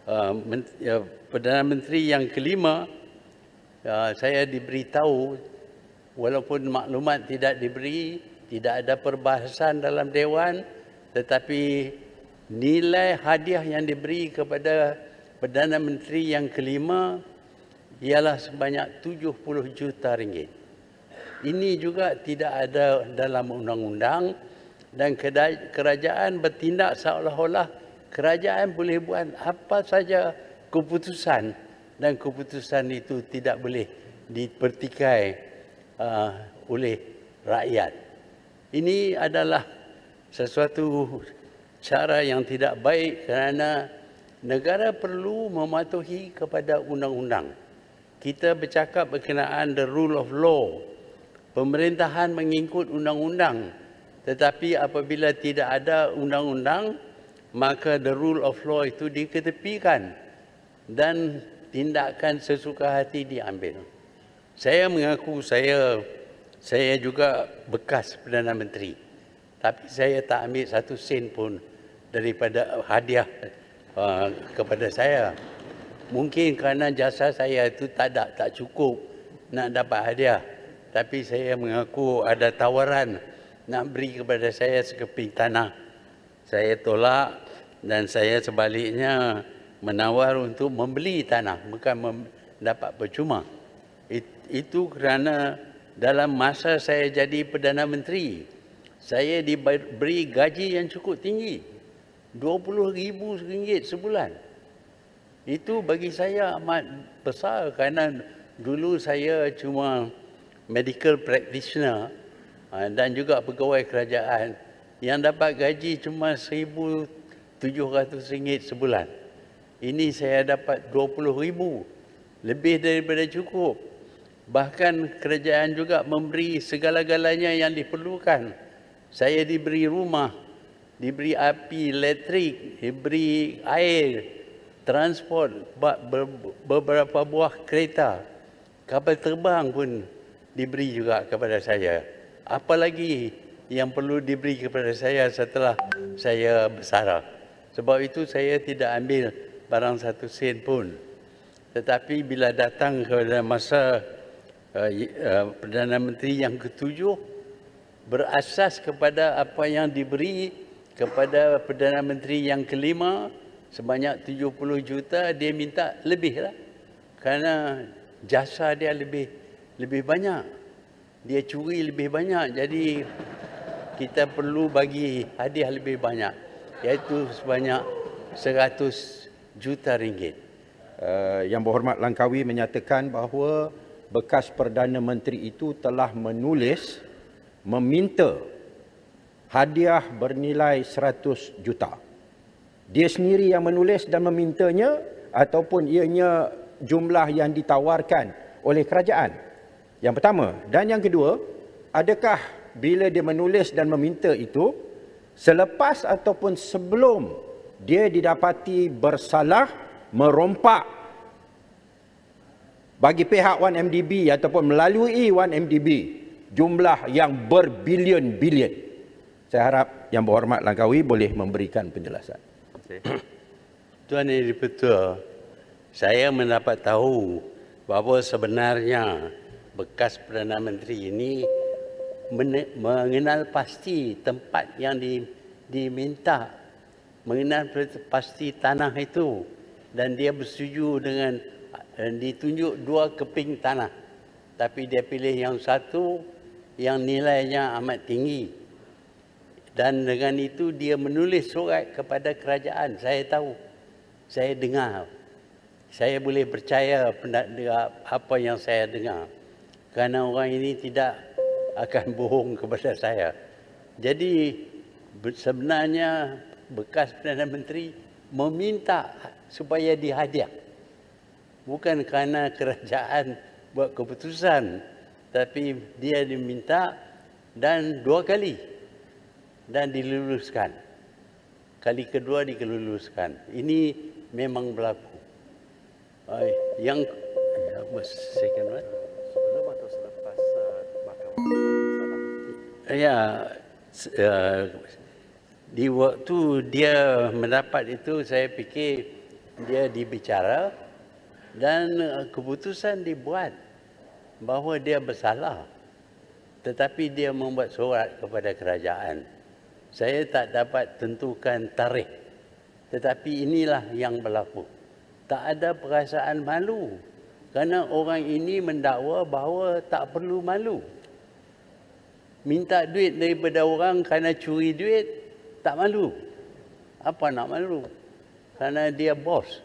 Perdana Menteri yang kelima, saya diberitahu walaupun maklumat tidak diberi, tidak ada perbahasan dalam Dewan, tetapi nilai hadiah yang diberi kepada Perdana Menteri yang kelima ialah sebanyak 70 juta ringgit. Ini juga tidak ada dalam undang-undang dan kerajaan bertindak seolah-olah kerajaan boleh buat apa saja keputusan dan keputusan itu tidak boleh dipertikai oleh rakyat. Ini adalah sesuatu cara yang tidak baik kerana negara perlu mematuhi kepada undang-undang. Kita bercakap berkenaan the rule of law. Pemerintahan mengikut undang-undang. Tetapi apabila tidak ada undang-undang, maka the rule of law itu diketepikan dan tindakan sesuka hati diambil. Saya mengaku saya juga bekas Perdana Menteri. Tapi saya tak ambil satu sen pun daripada hadiah kepada saya. Mungkin kerana jasa saya itu tak cukup nak dapat hadiah. Tapi saya mengaku ada tawaran nak beri kepada saya sekeping tanah. Saya tolak dan saya sebaliknya menawar untuk membeli tanah, bukan dapat percuma. Itu kerana dalam masa saya jadi Perdana Menteri, saya diberi gaji yang cukup tinggi, RM20,000 sebulan. Itu bagi saya amat besar kerana dulu saya cuma medical practitioner dan juga pegawai kerajaan yang dapat gaji cuma RM1,700 sebulan. Ini saya dapat RM20,000, lebih daripada cukup. Bahkan kerajaan juga memberi segala-galanya yang diperlukan. Saya diberi rumah, diberi api elektrik, diberi air, transport, beberapa buah kereta, kapal terbang pun diberi juga kepada saya. Apalagi yang perlu diberi kepada saya setelah saya bersara. Sebab itu saya tidak ambil barang satu sen pun. Tetapi bila datang kepada masa Perdana Menteri yang ketujuh, berasas kepada apa yang diberi kepada Perdana Menteri yang kelima sebanyak 70 juta, dia minta lebih lah. Kerana jasa dia lebih banyak. Dia curi lebih banyak. Jadi kita perlu bagi hadiah lebih banyak, iaitu sebanyak 100 juta ringgit. Yang Berhormat Langkawi menyatakan bahawa bekas Perdana Menteri itu telah meminta hadiah bernilai 100 juta. Dia sendiri yang menulis dan memintanya ataupun ianya jumlah yang ditawarkan oleh kerajaan? Yang pertama. Dan yang kedua, adakah bila dia menulis dan meminta itu, selepas ataupun sebelum dia didapati bersalah merompak bagi pihak 1MDB ataupun melalui 1MDB jumlah yang berbilion-bilion? Saya harap Yang Berhormat Langkawi boleh memberikan penjelasan. Tuan Yang Dipertua, saya mendapat tahu bahawa sebenarnya bekas Perdana Menteri ini mengenal pasti tempat yang diminta, mengenal pasti tanah itu, dan dia bersetuju dengan ditunjuk 2 keping tanah. Tapi dia pilih yang satu yang nilainya amat tinggi. Dan dengan itu dia menulis surat kepada kerajaan. Saya tahu, saya dengar. Saya boleh percaya apa yang saya dengar. Kerana orang ini tidak akan bohong kepada saya. Jadi sebenarnya bekas Perdana Menteri meminta supaya dihadiah. Bukan kerana kerajaan buat keputusan, tapi dia diminta dan 2 kali dan diluluskan. Kali kedua diluluskan. Ini memang berlaku. Yang second one? Sebelum atau selepas mahkamah salah? Ya, di waktu dia mendapat itu, saya fikir dia dibicara dan keputusan dibuat bahawa dia bersalah. Tetapi dia membuat surat kepada kerajaan. Saya tak dapat tentukan tarikh. Tetapi inilah yang berlaku. Tak ada perasaan malu. Kerana orang ini mendakwa bahawa tak perlu malu. Minta duit daripada orang kerana curi duit, tak malu. Apa nak malu? Kerana dia bos.